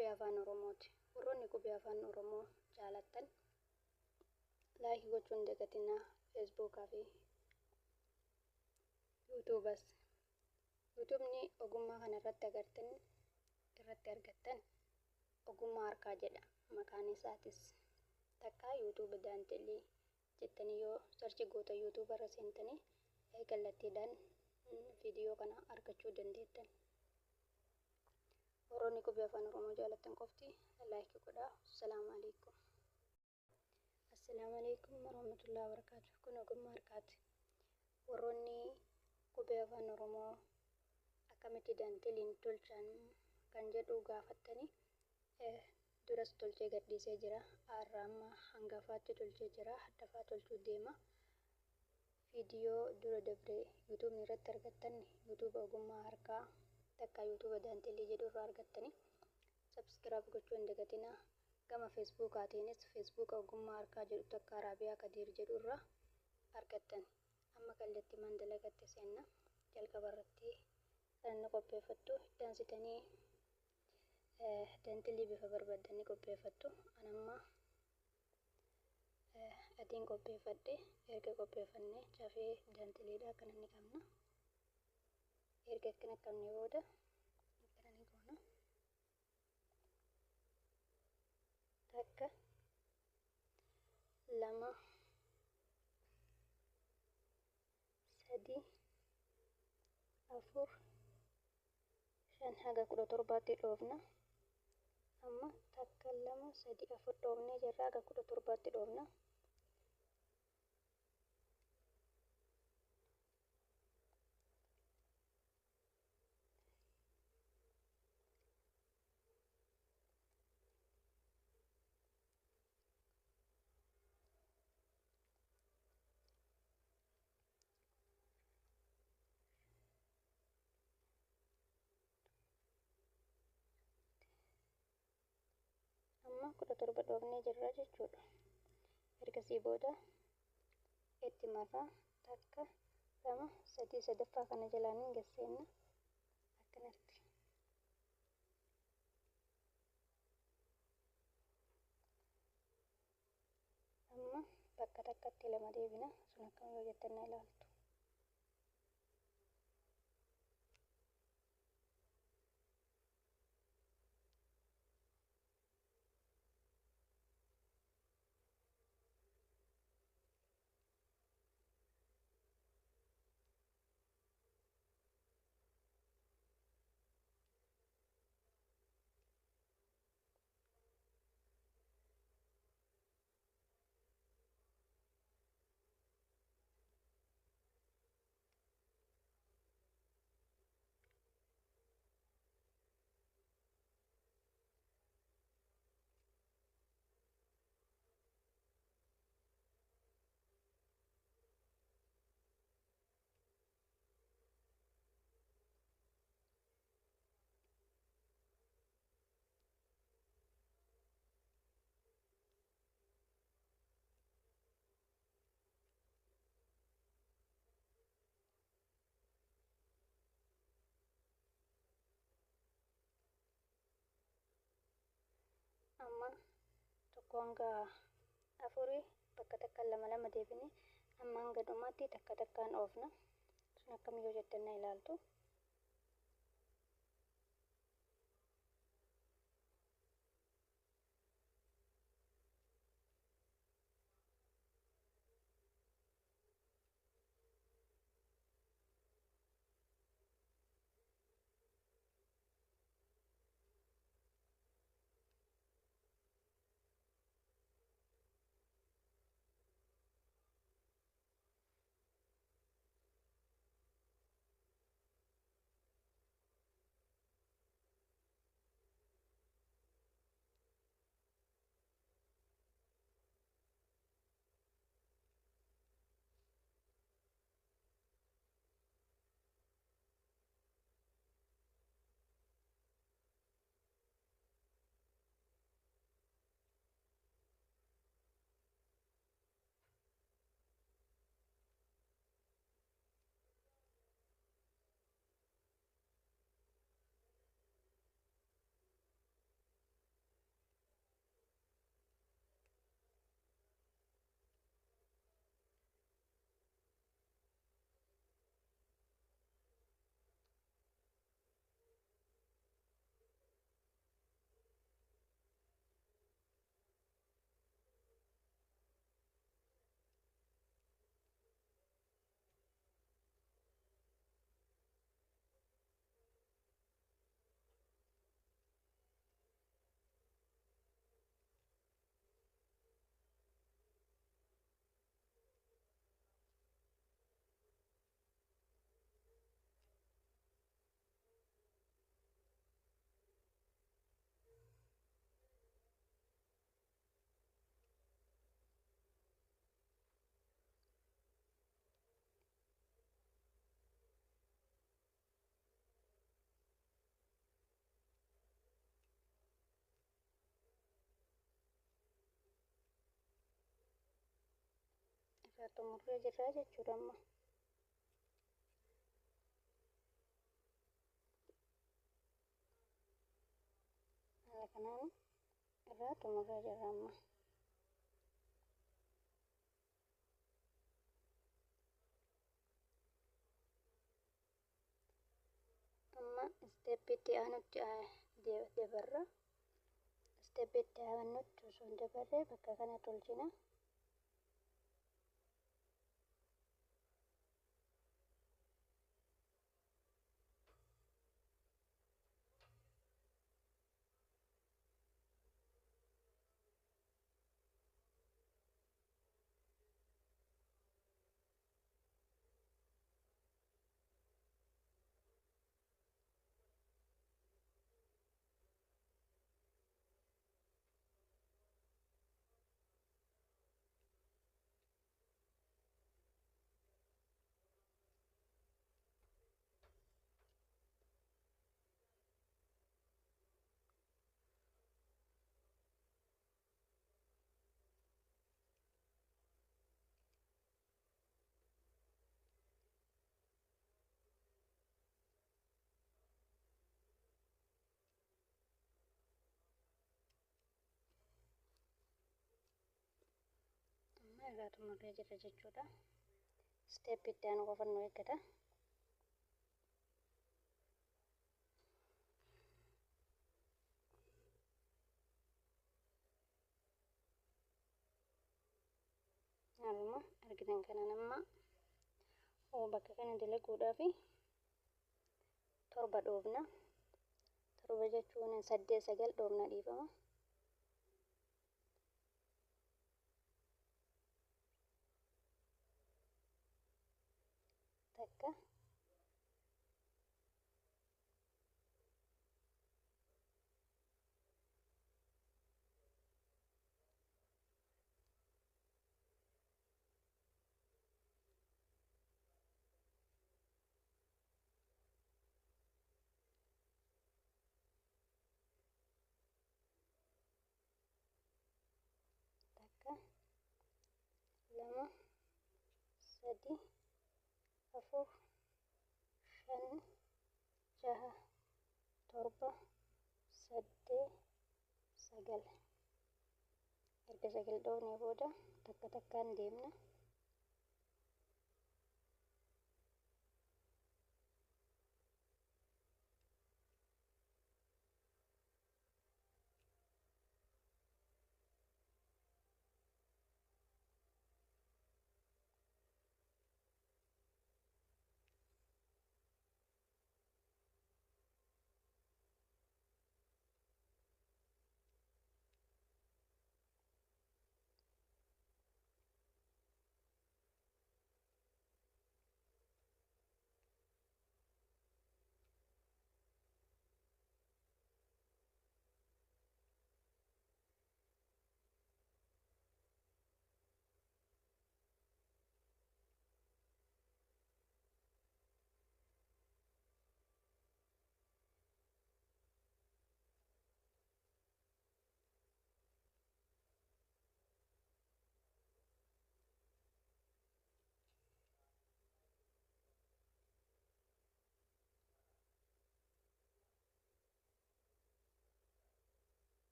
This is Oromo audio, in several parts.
qubee afaan Oromooti. Warroonni qubee afaan Oromoo jaalattan laayikii gochuu hin dagatinaa. Feesbuukaa fi yuutuubas. Yuutuubni ogummaa kana irratti argattan ogummaa harkaa jedha. Maqaan isaatis takka yuutuuba daanteellii jettanii yoo sarchi goota yuutuuba irra seentanii kallattiidhaan viidiyoo kana argachuu dandeettan. Warroonni qubee afaan Oromoo jaalattan qofti laayikii godhaa. Assalaamu alaikum. Assalaamu alaikum warahmatullahi wabarakatuh. Kun ogummaa harkaati. Warroonni qubee afaan Oromoo akkamitti daanteelliin tolchan kan jedhu gaafattanii duras tolchee gadhiisee jira. Har'a amma hangafaatti tolchee jira. Haddafaa tolchuu deema. Viidiyoo dura dabree yuutuubni irratti argattan yuutuuba ogummaa harkaa takka yuutuuba daanteellii jedhu irraa argattanii sabskiraayib gochuu hin dagatinaa. Gama feesbuukaatiinis feesbuuka ogummaa harkaa jedhu takka Araabiyaa Kadiir jedhu irraa argattan. Amma kallattii mandalagaatti seenna. Jalqaba irratti kan inni qopheeffattu daansitanii daanteellii bifa barbaaddanii qopheeffattu. Anamma adiin qopheeffadhe. Erga qopheeffannee cafee daanteelliidhaa kan inni qabna. Erga akkana qabne booda akkana ni goona. Takka lama sadii afur shan haga 17 dhoofna. Amma takka lama sadii afur dhoofnee jirra haga 17 dhoofna. Amma 17 dhoofnee jirra jechuudha. Ergasii booda itti marraa takka lama sadii sadaffaa kana jalaan hin gasseenna akkanatti. Amma bakka takkatti lama deebina. Sun akkam yoo jettan na ilaaltu. Amma tokko hanga afurii bakka takkaan lama lama deebine amma hanga dhumaatti takka takkaan oofna. Sun akkam yoo jettan na ilaaltu. irraa xumurree jirra jechuudha amma. Haala kanaan irraa xumurree jirra amma. Amma isteeppiitti aanutti dabarra. Isteeppiitti aanutti osoo hin dabarree bakka kana tolchina. Amma irraa xumurree jirra jechuudha. Isteeppiitti aanu qofa nu eeggata. Haaluma argitan kanaan amma bakka kana dalaguudhaafi torba dhoofna. Torba jechuun 8-9 dhoofna dhiifama. Takka takka 2 3 4 5 6 7 8 9. Erga 9 dhoofnee booda takka takkaan deemna.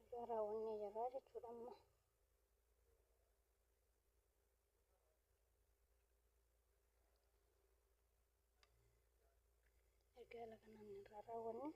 Erga raawwannee jirra jechuudha amma. Erga haala kanaan irraa raawwanne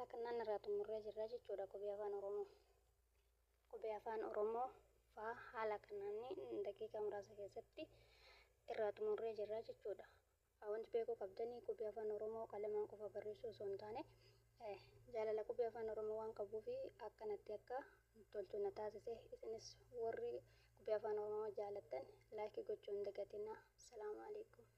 haala kanaan irraa xumurree jirra jechuudha qubee afaan Oromoo. Qubee afaan Oromoo faa haala kanaan daqiiqaa muraasa keessatti irraa xumurree jirra jechuudha. Wanti beekuu qabdanii qubee afaan Oromoo qalamaan qofa barreessuu osoo hin taane jaalala qubee afaan Oromoo waan qabuufi akkanatti akka tolchu na taasise. Isinis warri qubee afaan Oromoo jaalattan laayikii gochuu hin dagatinaa. Salaamu alaikum.